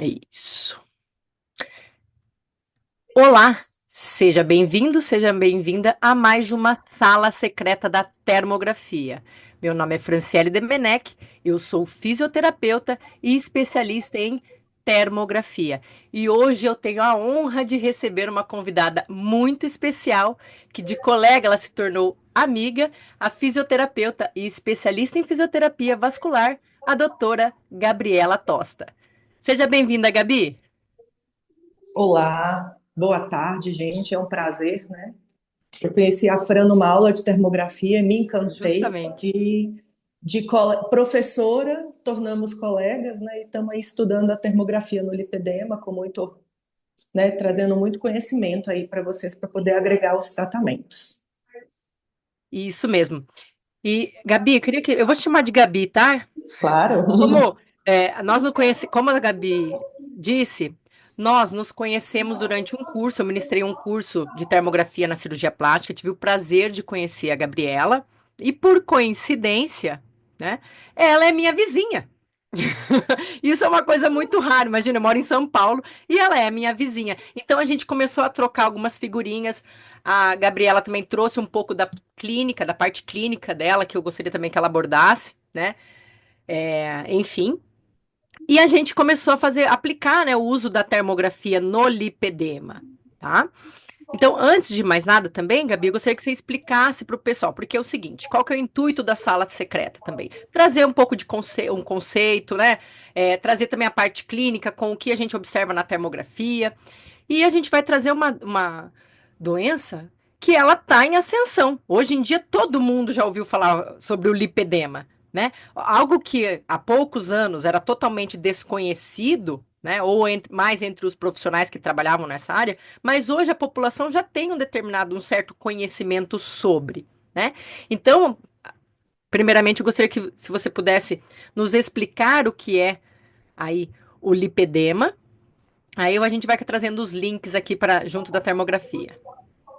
Isso. Olá, seja bem-vindo, seja bem-vinda a mais uma sala secreta da termografia. Meu nome é Franciele Demenech, eu sou fisioterapeuta e especialista em termografia. E hoje eu tenho a honra de receber uma convidada muito especial, que de colega ela se tornou amiga, a fisioterapeuta e especialista em fisioterapia vascular, a doutora Gabriela Tosta. Seja bem-vinda, Gabi. Olá, boa tarde, gente. É um prazer, né? Eu conheci a Fran numa aula de termografia, me encantei Justamente. e professora tornamos colegas, né? E estamos aí estudando a termografia no lipedema com muito, né? Trazendo muito conhecimento aí para vocês para poder agregar os tratamentos. Isso mesmo. E, Gabi, eu vou te chamar de Gabi, tá? Claro. Como nós não conhecemos, como a Gabi disse, nós nos conhecemos durante um curso. Eu ministrei um curso de termografia na cirurgia plástica. Tive o prazer de conhecer a Gabriela e, por coincidência, né, ela é minha vizinha. Isso é uma coisa muito rara. Imagina, eu moro em São Paulo e ela é minha vizinha. Então a gente começou a trocar algumas figurinhas. A Gabriela também trouxe um pouco da clínica, da parte clínica dela, que eu gostaria também que ela abordasse, né? Enfim. E a gente começou a aplicar, né, o uso da termografia no lipedema, tá? Então, antes de mais nada também, Gabi, eu gostaria que você explicasse para o pessoal, porque é o seguinte, qual que é o intuito da sala secreta também? Trazer um pouco de um conceito, né? Trazer também a parte clínica com o que a gente observa na termografia. E a gente vai trazer uma doença que ela está em ascensão. Hoje em dia, todo mundo já ouviu falar sobre o lipedema, né? Algo que há poucos anos era totalmente desconhecido, né? Ou mais entre os profissionais que trabalhavam nessa área, mas hoje a população já tem um certo conhecimento sobre, né? Então, primeiramente, eu gostaria que se você pudesse nos explicar o que é aí o lipedema. Aí a gente vai trazendo os links aqui para junto da termografia.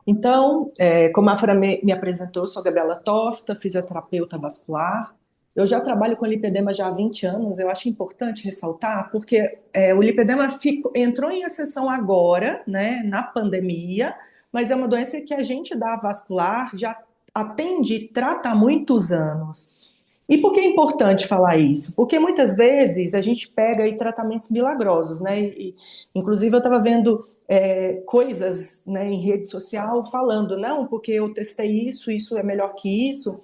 Então, como a Fran me apresentou, eu sou a Gabriela Tosta, fisioterapeuta vascular. Eu já trabalho com lipedema já há 20 anos. Eu acho importante ressaltar, porque o lipedema entrou em ascensão agora, né, na pandemia, mas é uma doença que a gente da vascular já atende e trata há muitos anos. E por que é importante falar isso? Porque muitas vezes a gente pega aí tratamentos milagrosos, né? Inclusive, eu estava vendo coisas, né, em rede social falando, não, porque eu testei isso, isso é melhor que isso.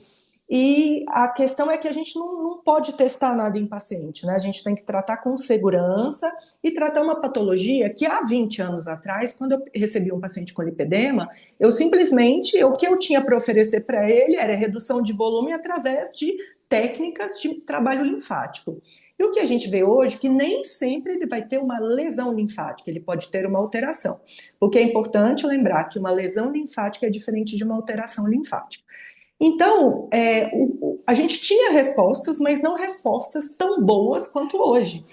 E a questão é que a gente não pode testar nada em paciente, né? A gente tem que tratar com segurança e tratar uma patologia que há 20 anos atrás, quando eu recebi um paciente com lipedema, eu simplesmente, o que eu tinha para oferecer para ele era redução de volume através de técnicas de trabalho linfático. E o que a gente vê hoje é que nem sempre ele vai ter uma lesão linfática, ele pode ter uma alteração. Porque é importante lembrar que uma lesão linfática é diferente de uma alteração linfática. Então, a gente tinha respostas, mas não respostas tão boas quanto hoje.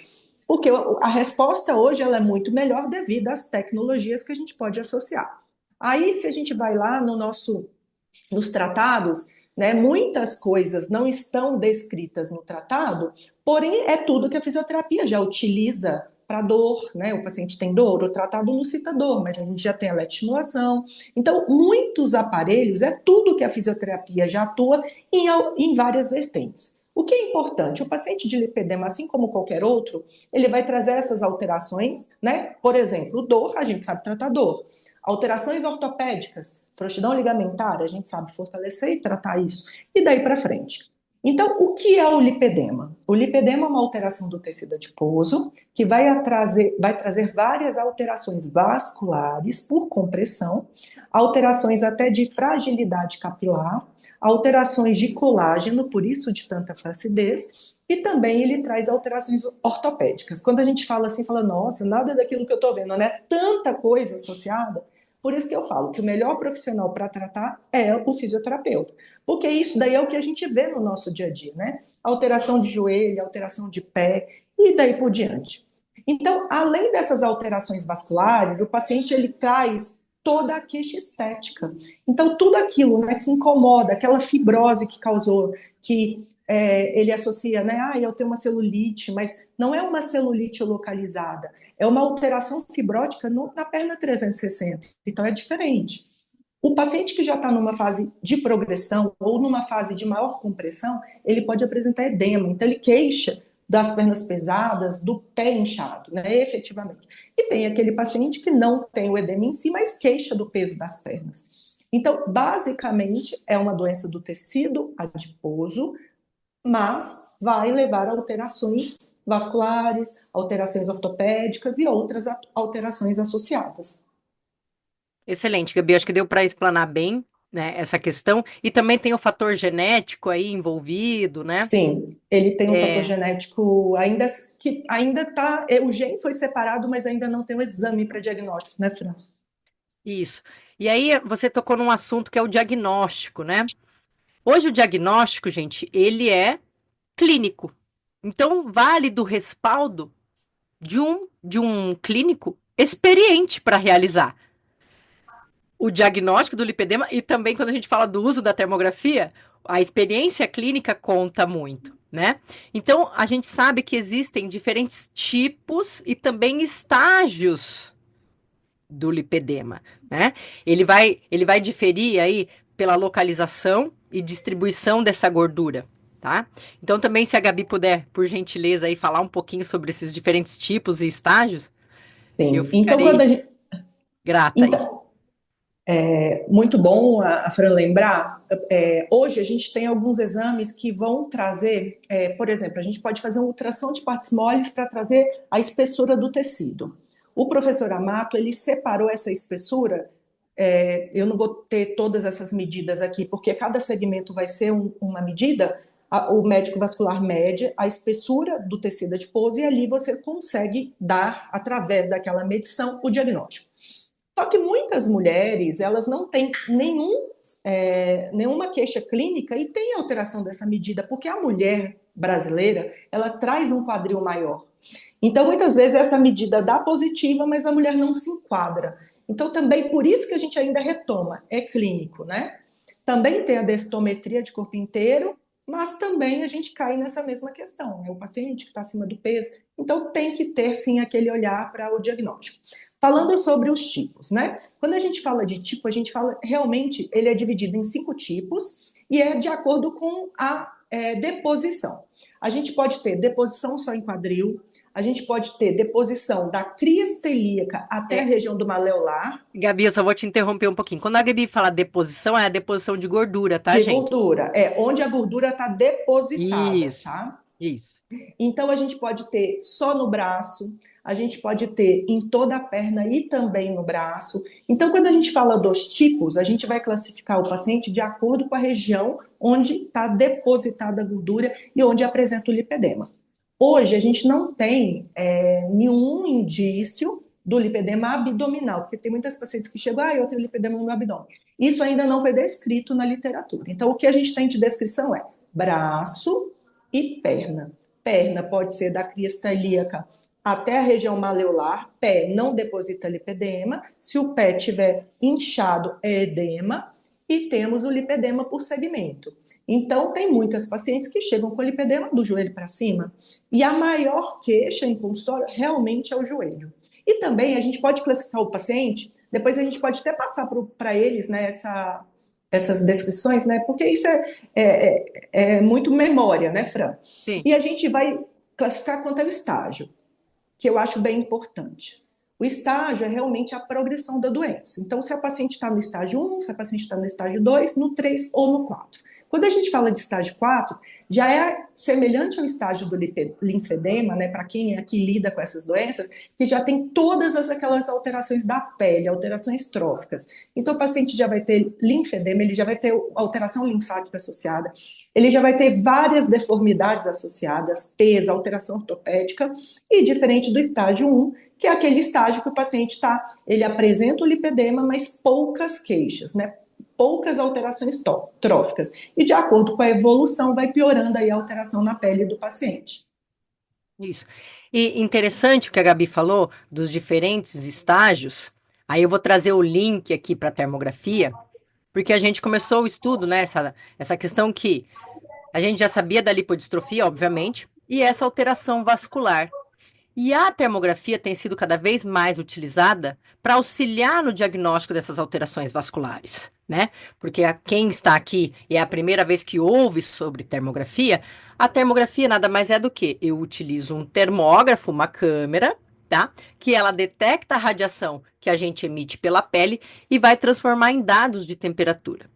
Porque a resposta hoje ela é muito melhor devido às tecnologias que a gente pode associar. Aí, se a gente vai lá nos tratados, né, muitas coisas não estão descritas no tratado, porém é tudo que a fisioterapia já utiliza para dor, né? O paciente tem dor, o tratado não cita dor, mas a gente já tem a letistimulação. Então, muitos aparelhos, é tudo que a fisioterapia já atua em várias vertentes. O que é importante? O paciente de lipedema, assim como qualquer outro, ele vai trazer essas alterações, né? Por exemplo, dor, a gente sabe tratar dor. Alterações ortopédicas, frouxidão ligamentar, a gente sabe fortalecer e tratar isso. E daí para frente. Então, o que é o lipedema? O lipedema é uma alteração do tecido adiposo que vai trazer várias alterações vasculares por compressão, alterações até de fragilidade capilar, alterações de colágeno, por isso de tanta flacidez, e também ele traz alterações ortopédicas. Quando a gente fala assim, fala, nossa, nada daquilo que eu estou vendo, né? Tanta coisa associada. Por isso que eu falo que o melhor profissional para tratar é o fisioterapeuta. Porque isso daí é o que a gente vê no nosso dia a dia, né? Alteração de joelho, alteração de pé e daí por diante. Então, além dessas alterações vasculares, o paciente ele traz toda a queixa estética. Então, tudo aquilo, né, que incomoda, aquela fibrose que causou, que ele associa, né, eu tenho uma celulite, mas não é uma celulite localizada, é uma alteração fibrótica na perna 360. Então, é diferente. O paciente que já está numa fase de progressão ou numa fase de maior compressão, ele pode apresentar edema. Então, ele queixa das pernas pesadas, do pé inchado, né, efetivamente. E tem aquele paciente que não tem o edema em si, mas queixa do peso das pernas. Então, basicamente, é uma doença do tecido adiposo, mas vai levar a alterações vasculares, alterações ortopédicas e outras alterações associadas. Excelente, Gabi. Acho que deu para explanar bem, né, essa questão. E também tem o fator genético aí envolvido, né? Sim, ele tem um fator É, genético ainda que ainda tá, o gene foi separado, mas ainda não tem o exame para diagnóstico, né, Fran? isso. E aí você tocou num assunto que é o diagnóstico, né? Hoje o diagnóstico, gente, ele é clínico. Então, vale do respaldo de um clínico experiente para realizar o diagnóstico do lipedema e também quando a gente fala do uso da termografia, a experiência clínica conta muito, né? Então, a gente sabe que existem diferentes tipos e também estágios do lipedema, né? Ele vai diferir aí pela localização e distribuição dessa gordura, tá? Então, também, se a Gabi puder, por gentileza, aí falar um pouquinho sobre esses diferentes tipos e estágios, eu Sim. Então, quando ficarei a gente, grata aí. então, muito bom a Fran lembrar. Hoje a gente tem alguns exames que vão trazer, por exemplo, a gente pode fazer um ultrassom de partes moles para trazer a espessura do tecido. O professor Amato, ele separou essa espessura. Eu não vou ter todas essas medidas aqui, porque cada segmento vai ser uma medida. O médico vascular mede a espessura do tecido adiposo e ali você consegue dar, através daquela medição, o diagnóstico. Só que muitas mulheres, elas não têm nenhuma queixa clínica e tem alteração dessa medida, porque a mulher brasileira, ela traz um quadril maior. Então, muitas vezes, essa medida dá positiva, mas a mulher não se enquadra. Então, também por isso que a gente ainda retoma, é clínico, né? Também tem a densitometria de corpo inteiro, mas também a gente cai nessa mesma questão, né? O paciente que está acima do peso, então tem que ter sim aquele olhar para o diagnóstico. Falando sobre os tipos, né? Quando a gente fala de tipo, a gente fala realmente, ele é dividido em 5 tipos e é de acordo com a deposição. A gente pode ter deposição só em quadril, a gente pode ter deposição da crista ilíaca até a É, região do maleolar, Gabi, eu só vou te interromper um pouquinho. Quando a Gabi fala deposição, é a deposição de gordura, tá, de gente? gordura, onde a gordura está depositada, Isso, tá? isso. Então, a gente pode ter só no braço, a gente pode ter em toda a perna e também no braço. Então, quando a gente fala dos tipos, a gente vai classificar o paciente de acordo com a região onde está depositada a gordura e onde apresenta o lipedema. Hoje, a gente não tem nenhum indício do lipedema abdominal, porque tem muitas pacientes que chegam, eu tenho lipedema no meu abdômen. Isso ainda não foi descrito na literatura. Então, o que a gente tem de descrição é braço e perna. Perna pode ser da crista ilíaca até a região maleolar, pé não deposita lipedema, se o pé tiver inchado é edema, e temos o lipedema por segmento. Então, tem muitas pacientes que chegam com lipedema do joelho para cima, e a maior queixa em consultório realmente é o joelho. E também a gente pode classificar o paciente, depois a gente pode até passar para eles, né, essas descrições, né? Porque isso é muito memória, né, Fran? Sim. E a gente vai classificar quanto ao estágio, que eu acho bem importante. O estágio é realmente a progressão da doença. Então, se a paciente está no estágio 1, se a paciente está no estágio 2, no 3 ou no 4. Quando a gente fala de estágio 4, já é semelhante ao estágio do linfedema, né, para quem aqui lida com essas doenças, que já tem todas aquelas alterações da pele, alterações tróficas. Então, o paciente já vai ter linfedema, ele já vai ter alteração linfática associada, ele já vai ter várias deformidades associadas, peso, alteração ortopédica, e diferente do estágio 1, que é aquele estágio que o paciente está, ele apresenta o lipedema, mas poucas queixas, né? Poucas alterações tróficas. E de acordo com a evolução, vai piorando aí a alteração na pele do paciente. Isso. E interessante o que a Gabi falou dos diferentes estágios, Aí eu vou trazer o link aqui para a termografia, porque a gente começou o estudo, né? Essa questão que a gente já sabia da lipodistrofia, obviamente, e essa alteração vascular. E a termografia tem sido cada vez mais utilizada para auxiliar no diagnóstico dessas alterações vasculares, né? Porque quem está aqui e é a primeira vez que ouve sobre termografia, a termografia nada mais é do que eu utilizo um termógrafo, uma câmera, tá? Que ela detecta a radiação que a gente emite pela pele e vai transformar em dados de temperatura.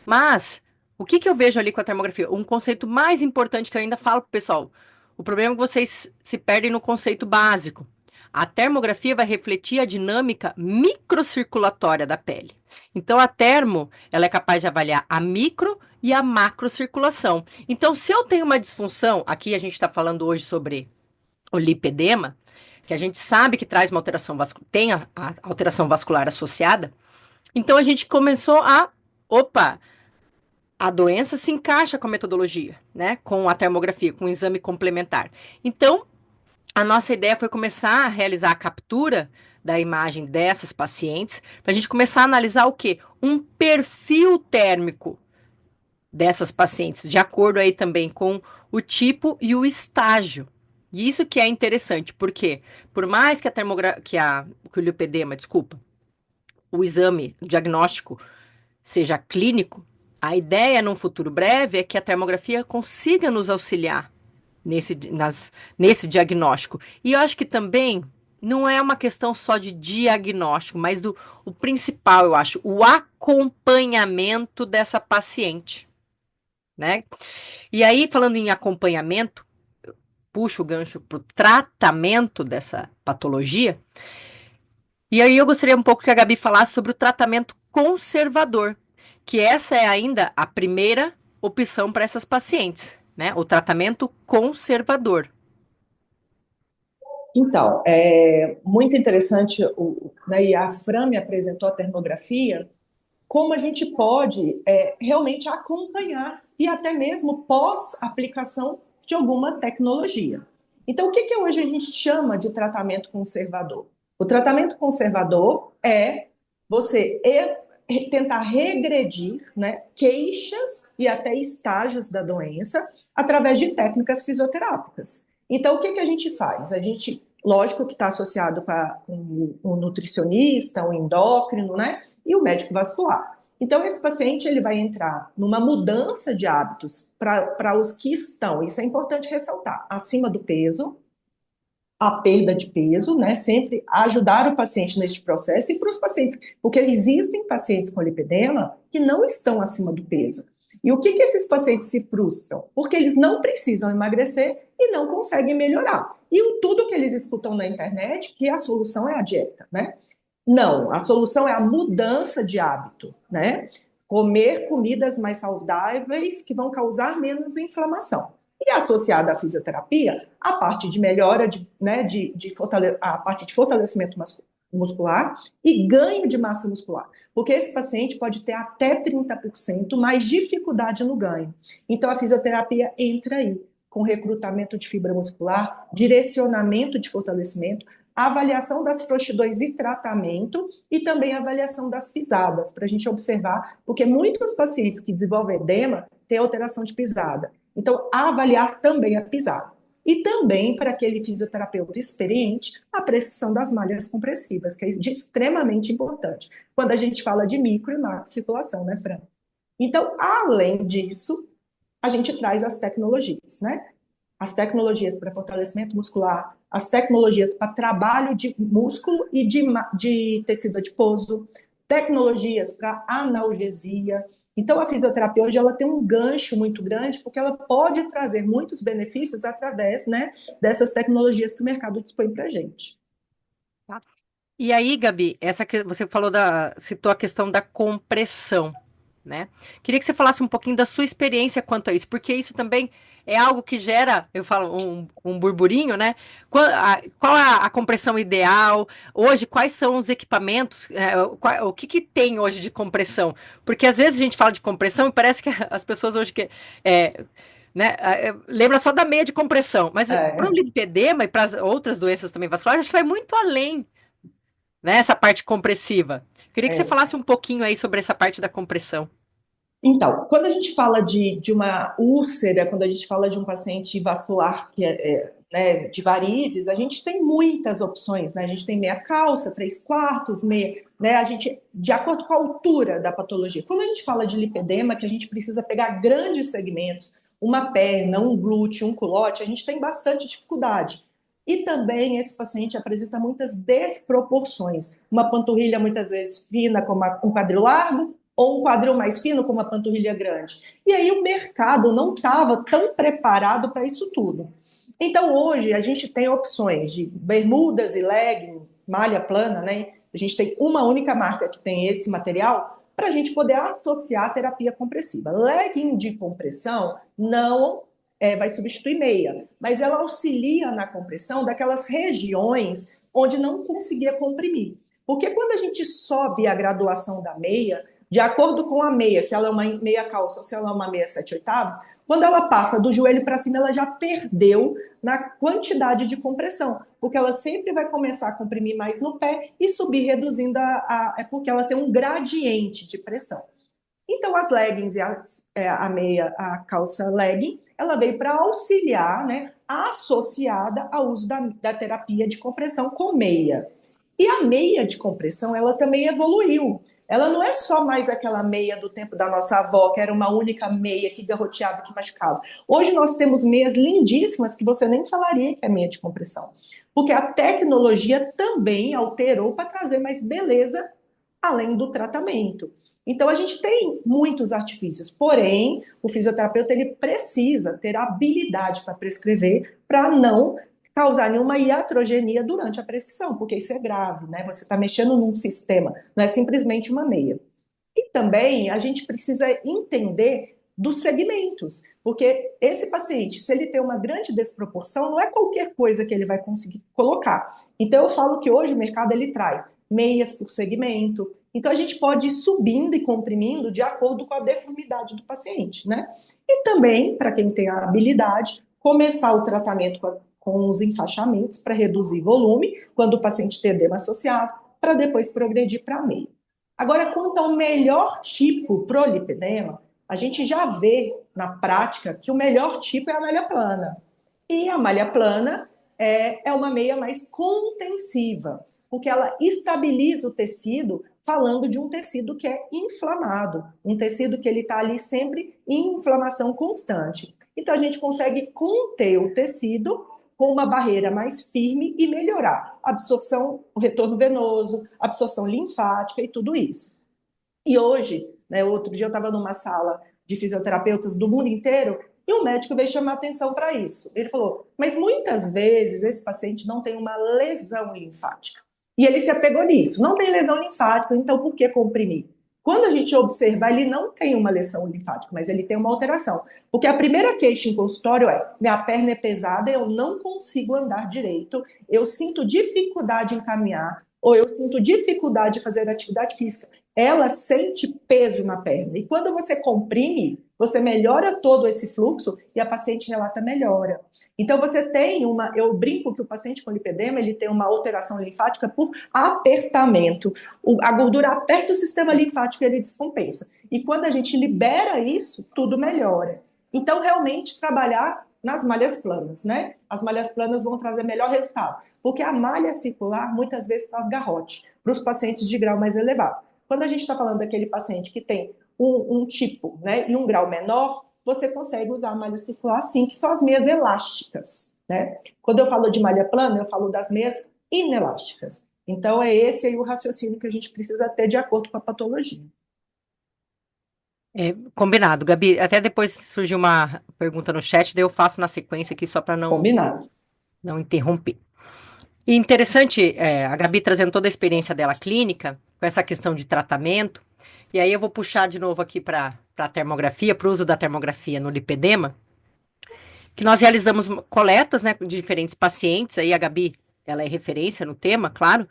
Mas, o que que eu vejo ali com a termografia? Um conceito mais importante que eu ainda falo pro pessoal. O problema é que vocês se perdem no conceito básico. A termografia vai refletir a dinâmica microcirculatória da pele. Então, a termo, ela é capaz de avaliar a micro e a macrocirculação. Então, se eu tenho uma disfunção, aqui a gente está falando hoje sobre o lipedema, que a gente sabe que traz uma alteração vascular, tem a alteração vascular associada. Então, a gente começou opa, a doença se encaixa com a metodologia, né? Com a termografia, com o exame complementar. Então, a nossa ideia foi começar a realizar a captura da imagem dessas pacientes, para a gente começar a analisar o quê? Um perfil térmico dessas pacientes, de acordo aí também com o tipo e o estágio. E isso que é interessante, porque por mais que a que o lipedema, desculpa, o exame o diagnóstico seja clínico, a ideia num futuro breve é que a termografia consiga nos auxiliar nesse diagnóstico. E eu acho que também não é uma questão só de diagnóstico, mas o principal, eu acho, o acompanhamento dessa paciente, né? E aí, falando em acompanhamento, puxo o gancho para o tratamento dessa patologia. E aí eu gostaria um pouco que a Gabi falasse sobre o tratamento conservador, que essa é ainda a primeira opção para essas pacientes, né? O tratamento conservador. Então, é muito interessante, né, e a Fran me apresentou a termografia, como a gente pode realmente acompanhar e até mesmo pós-aplicação de alguma tecnologia. Então, o que, que hoje a gente chama de tratamento conservador? O tratamento conservador é você tentar regredir, né, queixas e até estágios da doença através de técnicas fisioterápicas. Então, o que, que a gente faz? A gente, lógico que está associado com o nutricionista, o endócrino, né, e o médico vascular. Então, esse paciente ele vai entrar numa mudança de hábitos para os que estão, isso é importante ressaltar, acima do peso, a perda de peso, né? Sempre ajudar o paciente neste processo e para os pacientes, porque existem pacientes com lipedema que não estão acima do peso. E o que esses pacientes se frustram? Porque eles não precisam emagrecer e não conseguem melhorar. E tudo que eles escutam na internet, que a solução é a dieta, né? Não, a solução é a mudança de hábito, né? Comer comidas mais saudáveis que vão causar menos inflamação. E associada à fisioterapia, a parte de melhora, né, a parte de fortalecimento muscular e ganho de massa muscular. Porque esse paciente pode ter até 30% mais dificuldade no ganho. Então, a fisioterapia entra aí, com recrutamento de fibra muscular, direcionamento de fortalecimento, avaliação das frouxidões e tratamento e também avaliação das pisadas, para a gente observar, porque muitos pacientes que desenvolvem edema têm alteração de pisada. Então, avaliar também a pisada. E também, para aquele fisioterapeuta experiente, a prescrição das malhas compressivas, que é de extremamente importante, quando a gente fala de micro e macro circulação, né, Fran? Então, além disso, a gente traz as tecnologias, né? As tecnologias para fortalecimento muscular, as tecnologias para trabalho de músculo e de tecido adiposo, tecnologias para analgesia. Então, a fisioterapia hoje ela tem um gancho muito grande, porque ela pode trazer muitos benefícios através, né, dessas tecnologias que o mercado dispõe para a gente. Tá? E aí, Gabi, essa que você falou citou a questão da compressão, né? Queria que você falasse um pouquinho da sua experiência quanto a isso, porque isso também é algo que gera, eu falo, um burburinho, né? Qual a compressão ideal? Hoje, quais são os equipamentos? O que tem hoje de compressão? Porque às vezes a gente fala de compressão e parece que as pessoas hoje né, lembra só da meia de compressão, mas para o lipedema e para as outras doenças também vasculares, acho que vai muito além. né? Essa parte compressiva. Queria que você É. falasse um pouquinho aí sobre essa parte da compressão. Então, quando a gente fala de uma úlcera, quando a gente fala de um paciente vascular né, de varizes, a gente tem muitas opções, né? A gente tem meia calça, três quartos, meia, né? A gente, de acordo com a altura da patologia. Quando a gente fala de lipedema, que a gente precisa pegar grandes segmentos, uma perna, um glúteo, um culote, a gente tem bastante dificuldade. E também esse paciente apresenta muitas desproporções. Uma panturrilha muitas vezes fina, como um quadril largo, ou um quadril mais fino, com uma panturrilha grande. E aí o mercado não estava tão preparado para isso tudo. Então hoje a gente tem opções de bermudas e legging, malha plana, né? A gente tem uma única marca que tem esse material para a gente poder associar a terapia compressiva. Legging de compressão não vai substituir meia, mas ela auxilia na compressão daquelas regiões onde não conseguia comprimir. Porque quando a gente sobe a graduação da meia, de acordo com a meia, se ela é uma meia calça ou se ela é uma meia 7/8, quando ela passa do joelho para cima, ela já perdeu na quantidade de compressão, porque ela sempre vai começar a comprimir mais no pé e subir reduzindo é porque ela tem um gradiente de pressão. Então, as leggings e a meia, a calça legging, ela veio para auxiliar, né, associada ao uso da terapia de compressão com meia. E a meia de compressão, ela também evoluiu. Ela não é só mais aquela meia do tempo da nossa avó, que era uma única meia que garroteava, que machucava. Hoje nós temos meias lindíssimas que você nem falaria que é meia de compressão. Porque a tecnologia também alterou para trazer mais beleza além do tratamento. Então a gente tem muitos artifícios, porém o fisioterapeuta ele precisa ter habilidade para prescrever para não causar nenhuma iatrogenia durante a prescrição, porque isso é grave, né? Você está mexendo num sistema, não é simplesmente uma meia. E também a gente precisa entender dos segmentos, porque esse paciente, se ele tem uma grande desproporção, não é qualquer coisa que ele vai conseguir colocar. Então eu falo que hoje o mercado ele traz meias por segmento. Então a gente pode ir subindo e comprimindo de acordo com a deformidade do paciente, né? E também, para quem tem a habilidade, começar o tratamento com os enfaixamentos para reduzir volume, quando o paciente tem edema associado, para depois progredir para a meia. Agora, quanto ao melhor tipo pro lipedema, a gente já vê na prática que o melhor tipo é a malha plana. E a malha plana é uma meia mais contensiva, porque ela estabiliza o tecido, falando de um tecido que é inflamado, um tecido que ele está ali sempre em inflamação constante. Então a gente consegue conter o tecido com uma barreira mais firme e melhorar a absorção, o retorno venoso, a absorção linfática e tudo isso. E hoje, né, outro dia eu estava numa sala de fisioterapeutas do mundo inteiro e um médico veio chamar atenção para isso. Ele falou, mas muitas vezes esse paciente não tem uma lesão linfática. E ele se apegou nisso. Não tem lesão linfática, então por que comprimir? Quando a gente observar, ele não tem uma lesão linfática, mas ele tem uma alteração. Porque a primeira queixa em consultório é: minha perna é pesada, eu não consigo andar direito, eu sinto dificuldade em caminhar, ou eu sinto dificuldade de fazer atividade física. Ela sente peso na perna. E quando você comprime, você melhora todo esse fluxo e a paciente relata melhora. Então você tem eu brinco que o paciente com lipedema, ele tem uma alteração linfática por apertamento. A gordura aperta o sistema linfático e ele descompensa. E quando a gente libera isso, tudo melhora. Então realmente trabalhar nas malhas planas, né? As malhas planas vão trazer melhor resultado, porque a malha circular muitas vezes faz garrote para os pacientes de grau mais elevado. Quando a gente está falando daquele paciente que tem um tipo, né, e um grau menor, você consegue usar a malha circular sim, que são as meias elásticas, né? Quando eu falo de malha plana, eu falo das meias inelásticas. Então é esse aí o raciocínio que a gente precisa ter de acordo com a patologia. Combinado, Gabi. Até depois surgiu uma pergunta no chat, daí eu faço na sequência aqui só para Combinado. não interromper. E interessante, a Gabi trazendo toda a experiência dela clínica, com essa questão de tratamento. E aí eu vou puxar de novo aqui para a termografia, para o uso da termografia no lipedema, que nós realizamos coletas, né, de diferentes pacientes. Aí a Gabi, ela é referência no tema, claro.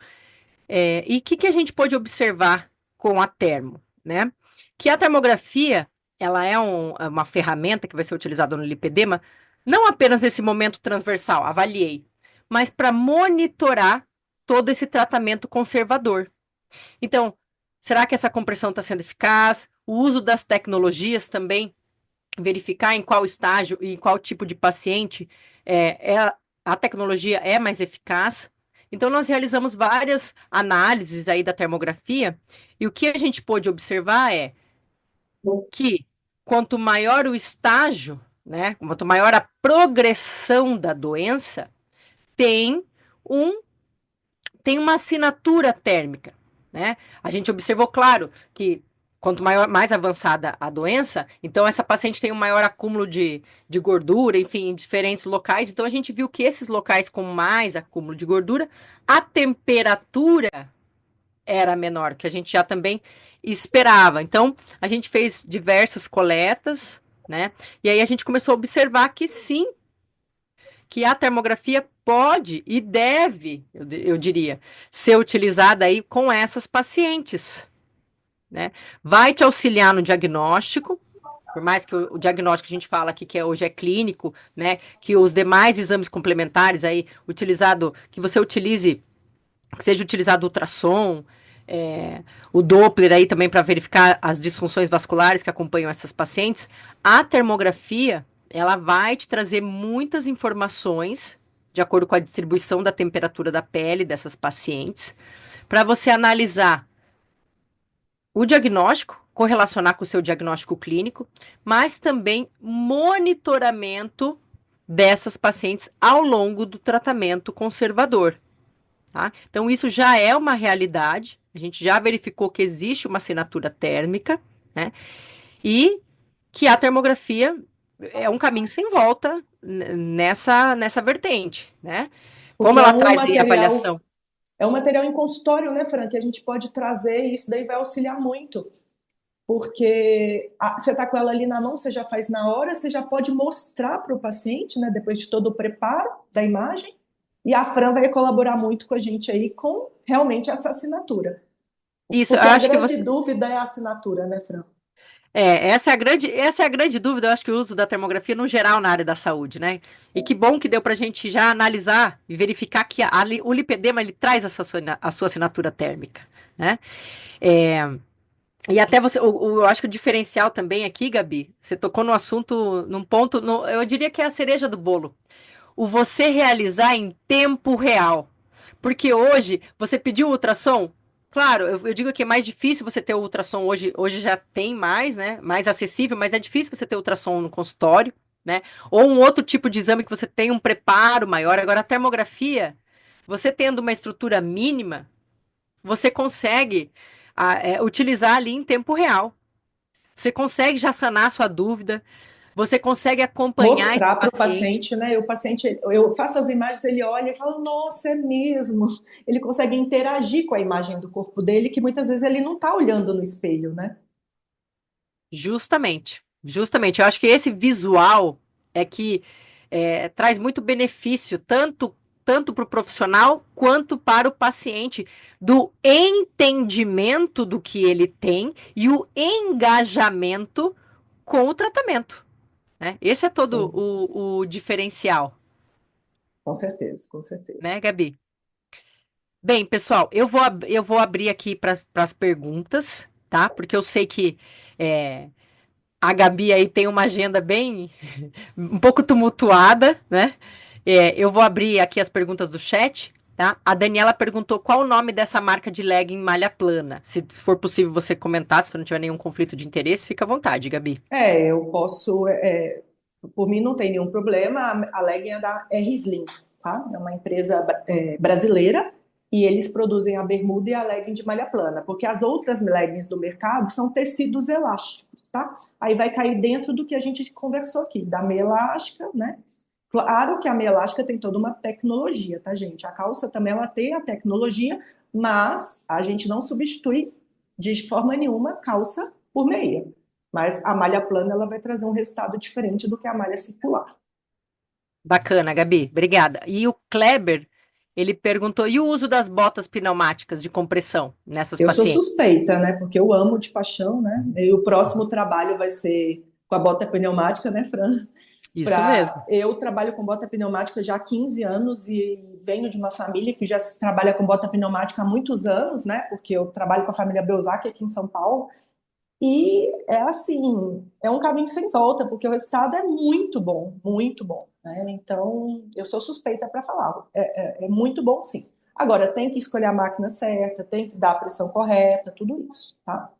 E o que a gente pode observar com a termo, né? Que a termografia, ela é uma ferramenta que vai ser utilizada no lipedema, não apenas nesse momento transversal, avaliei, mas para monitorar todo esse tratamento conservador. Então, será que essa compressão está sendo eficaz? O uso das tecnologias também, verificar em qual estágio e em qual tipo de paciente a tecnologia é mais eficaz. Então, nós realizamos várias análises aí da termografia e o que a gente pôde observar é que quanto maior o estágio, né, quanto maior a progressão da doença, tem um tem uma assinatura térmica, né? A gente observou, claro, que quanto maior, mais avançada a doença, então essa paciente tem um maior acúmulo de gordura, enfim, em diferentes locais. Então a gente viu que esses locais com mais acúmulo de gordura, a temperatura era menor, que a gente já também esperava. Então a gente fez diversas coletas, né? E aí a gente começou a observar que sim, que a termografia pode e deve, eu diria, ser utilizada aí com essas pacientes, né? Vai te auxiliar no diagnóstico, por mais que o diagnóstico que a gente fala aqui que hoje é clínico, né? Que os demais exames complementares aí utilizado, que você utilize, que seja utilizado ultrassom, o Doppler aí também para verificar as disfunções vasculares que acompanham essas pacientes. A termografia, ela vai te trazer muitas informações de acordo com a distribuição da temperatura da pele dessas pacientes, para você analisar o diagnóstico, correlacionar com o seu diagnóstico clínico, mas também monitoramento dessas pacientes ao longo do tratamento conservador. Tá? Então, isso já é uma realidade. A gente já verificou que existe uma assinatura térmica, né? E que a termografia é um caminho sem volta nessa vertente, né? Como Porque ela traz aí a avaliação. é um material em consultório, né, Fran, que a gente pode trazer e isso daí vai auxiliar muito. Porque você está com ela ali na mão, você já faz na hora, você já pode mostrar para o paciente, né, depois de todo o preparo da imagem, e a Fran vai colaborar muito com a gente aí com realmente essa assinatura. Isso, eu Porque a acho que grande você. dúvida é a assinatura, né, Fran? Essa é a grande dúvida, eu acho que o uso da termografia no geral na área da saúde, né? E que bom que deu para a gente já analisar e verificar que o lipedema ele traz a sua assinatura térmica, né? É, e até você, eu acho que o diferencial também aqui, Gabi, você tocou no assunto, num ponto, eu diria que é a cereja do bolo. O você realizar em tempo real. Porque hoje, você pediu ultrassom, claro, eu digo que é mais difícil você ter o ultrassom hoje já tem mais, né? Mais acessível, mas é difícil você ter ultrassom no consultório, né? Ou um outro tipo de exame que você tem um preparo maior. Agora, a termografia, você tendo uma estrutura mínima, você consegue utilizar ali em tempo real. Você consegue já sanar a sua dúvida, você consegue acompanhar esse Mostrar para o paciente. paciente, né? O paciente, eu faço as imagens, ele olha e fala, nossa, é mesmo. Ele consegue interagir com a imagem do corpo dele, que muitas vezes ele não está olhando no espelho, né? Justamente, justamente. Eu acho que esse visual é que traz muito benefício, tanto para o profissional quanto para o paciente, do entendimento do que ele tem e o engajamento com o tratamento, né? Esse é todo Sim, o diferencial, com certeza, com né, certeza. Gabi? Bem, pessoal, eu vou abrir aqui para as perguntas, tá? Porque eu sei que a Gabi aí tem uma agenda bem um pouco tumultuada, né? Eu vou abrir aqui as perguntas do chat, tá? A Daniela perguntou qual o nome dessa marca de legging malha plana. Se for possível você comentar, se não tiver nenhum conflito de interesse, fica à vontade, Gabi. Eu posso, por mim não tem nenhum problema, a legging é da R-Slim, tá? É uma empresa brasileira e eles produzem a bermuda e a legging de malha plana, porque as outras leggings do mercado são tecidos elásticos, tá? Aí vai cair dentro do que a gente conversou aqui, da meia elástica, né? Claro que a meia elástica tem toda uma tecnologia, tá, gente? A calça também ela tem a tecnologia, mas a gente não substitui de forma nenhuma calça por meia. Mas a malha plana ela vai trazer um resultado diferente do que a malha circular. Bacana, Gabi. Obrigada. E o Kleber, ele perguntou, e o uso das botas pneumáticas de compressão nessas Eu sou pacientes? suspeita, né? Porque eu amo de paixão, né? E o próximo trabalho vai ser com a bota pneumática, né, Fran? Isso mesmo. Eu trabalho com bota pneumática já há 15 anos e venho de uma família que já trabalha com bota pneumática há muitos anos, né? Porque eu trabalho com a família Belzac aqui em São Paulo. E é assim, é um caminho sem volta, porque o resultado é muito bom, né? Então, eu sou suspeita para falar. É muito bom, sim. Agora, tem que escolher a máquina certa, tem que dar a pressão correta, tudo isso, tá?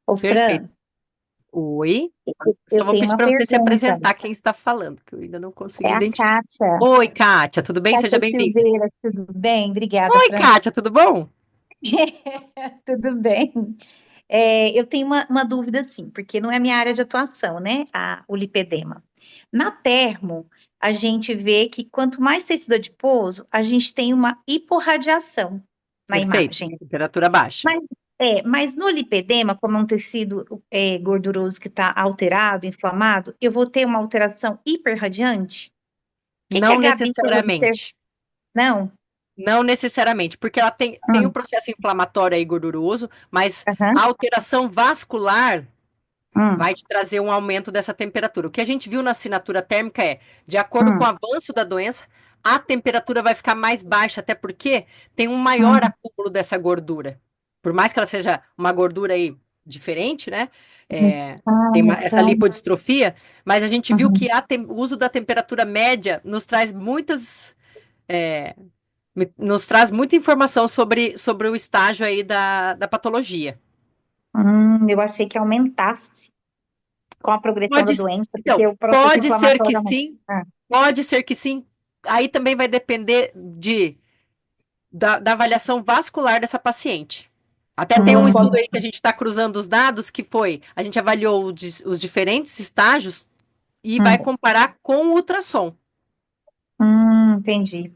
Ô, Perfeito. Fran, Oi. Só eu vou tenho pedir uma para você se pergunta. apresentar quem está falando, que eu ainda não É consegui a identificar. Kátia. Oi, Kátia, tudo bem? Seja Kátia bem-vinda. Silveira, tudo bem? Obrigada, Oi, Fran. Kátia, tudo bom? Tudo bem. Eu tenho uma dúvida, sim, porque não é minha área de atuação, né? O lipedema. Na termo, a gente vê que quanto mais tecido adiposo, a gente tem uma hiporradiação na Perfeito. imagem. Temperatura baixa. Mas, mas no lipedema, como é um tecido gorduroso que está alterado, inflamado, eu vou ter uma alteração hiperradiante? O que a Não Gabi tem observado? necessariamente. Não? Não necessariamente, porque ela tem um Hum, processo inflamatório aí gorduroso, mas a aham, alteração vascular hum, vai te trazer um aumento dessa temperatura. O que a gente viu na assinatura térmica é, de acordo com o hum, avanço da doença, a temperatura vai ficar mais baixa, até porque tem um maior hum, acúmulo dessa gordura. Por mais que ela seja uma gordura aí diferente, né? hum. Ah, Tem essa então, lipodistrofia, mas a gente viu uhum. que o uso da temperatura média nos traz muitas, é, nos traz muita informação sobre o estágio aí da patologia. Eu achei que aumentasse com a progressão da Pode, doença, então, porque o processo pode ser que inflamatório aumenta. sim, Ah, pode ser que sim. Aí também vai depender da avaliação vascular dessa paciente. Até tem um Elas estudo podem, aí que a gente está cruzando os dados, que foi, a gente avaliou os diferentes estágios e vai hum, comparar com o ultrassom, entendi,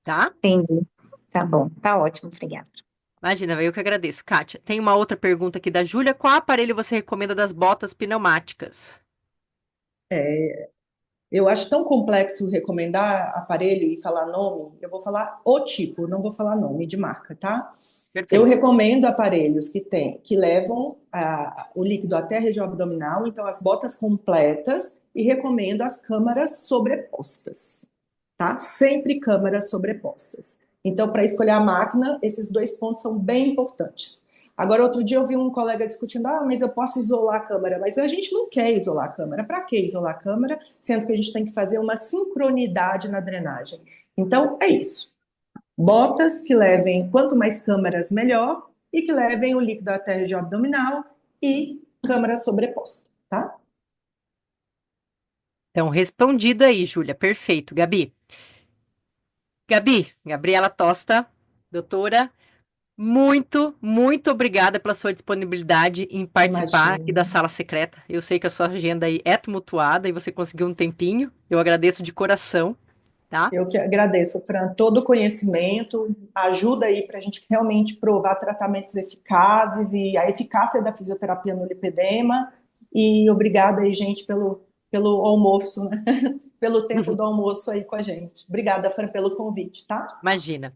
tá? entendi. Tá bom, tá ótimo, obrigada. Imagina, eu que agradeço. Kátia, tem uma outra pergunta aqui da Júlia. Qual aparelho você recomenda das botas pneumáticas? eu acho tão complexo recomendar aparelho e falar nome, eu vou falar o tipo, não vou falar nome de marca, tá? Eu Perfeito. recomendo aparelhos que levam o líquido até a região abdominal, então as botas completas, e recomendo as câmaras sobrepostas, tá? Sempre câmaras sobrepostas. Então, para escolher a máquina, esses dois pontos são bem importantes. Agora, outro dia eu vi um colega discutindo, mas eu posso isolar a câmera, mas a gente não quer isolar a câmera. Para que isolar a câmera, sendo que a gente tem que fazer uma sincronidade na drenagem? Então, é isso. Botas que levem quanto mais câmaras, melhor, e que levem o líquido até a região abdominal e câmara sobreposta, tá? Então, respondido aí, Júlia. Perfeito. Gabriela Tosta, doutora, muito obrigada pela sua disponibilidade em participar aqui da Imagina. sala secreta. Eu sei que a sua agenda aí é tumultuada e você conseguiu um tempinho. Eu agradeço de coração, tá? Eu que agradeço, Fran, todo o conhecimento, ajuda aí para a gente realmente provar tratamentos eficazes e a eficácia da fisioterapia no lipedema. E obrigada aí, gente, pelo almoço, né? Pelo tempo do almoço aí com a gente. Obrigada, Fran, pelo convite, tá? Imagina.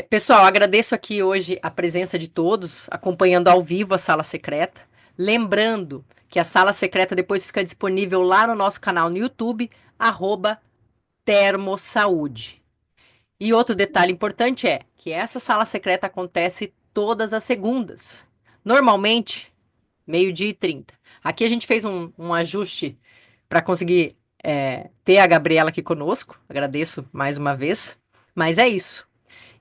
Pessoal, agradeço aqui hoje a presença de todos, acompanhando ao vivo a sala secreta. Lembrando que a sala secreta depois fica disponível lá no nosso canal no YouTube, @termosaúde. E outro detalhe importante é que essa sala secreta acontece todas as segundas. Normalmente, 12h30. Aqui a gente fez um ajuste para conseguir ter a Gabriela aqui conosco. Agradeço mais uma vez. Mas é isso.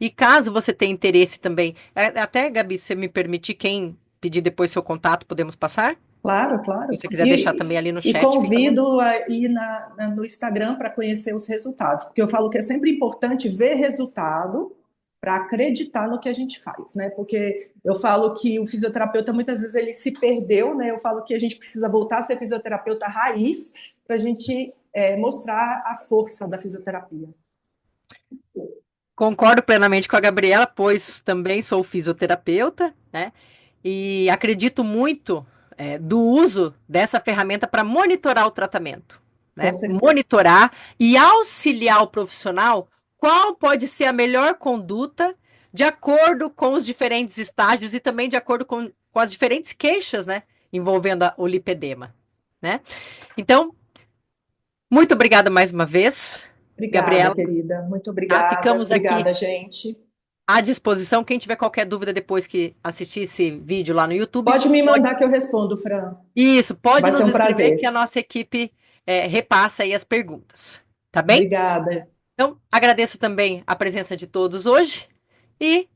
E caso você tenha interesse também, até, Gabi, se você me permitir, quem pedir depois seu contato, podemos passar? Claro, claro. Se você quiser deixar também ali no E chat, fica à vontade. convido a ir no Instagram para conhecer os resultados, porque eu falo que é sempre importante ver resultado para acreditar no que a gente faz, né? Porque eu falo que o fisioterapeuta muitas vezes ele se perdeu, né? Eu falo que a gente precisa voltar a ser fisioterapeuta raiz para a gente mostrar a força da fisioterapia. Concordo plenamente com a Gabriela, pois também sou fisioterapeuta, né? E acredito muito do uso dessa ferramenta para monitorar o tratamento, Com né? certeza. Monitorar e auxiliar o profissional qual pode ser a melhor conduta de acordo com os diferentes estágios e também de acordo com as diferentes queixas, né? Envolvendo o lipedema, né? Então, Muito obrigada mais uma vez, Obrigada, Gabriela. querida. Muito Tá? obrigada. Ficamos aqui Obrigada, gente. à disposição. Quem tiver qualquer dúvida depois que assistir esse vídeo lá no YouTube, Pode me pode. mandar que eu respondo, Fran. Isso, pode Vai ser nos um escrever que a prazer. nossa equipe repassa aí as perguntas. Tá bem? Obrigada. Então, agradeço também a presença de todos hoje e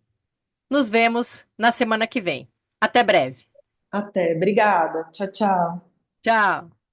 nos vemos na semana que vem. Até breve. Até. Obrigada. Tchau, tchau. Tchau.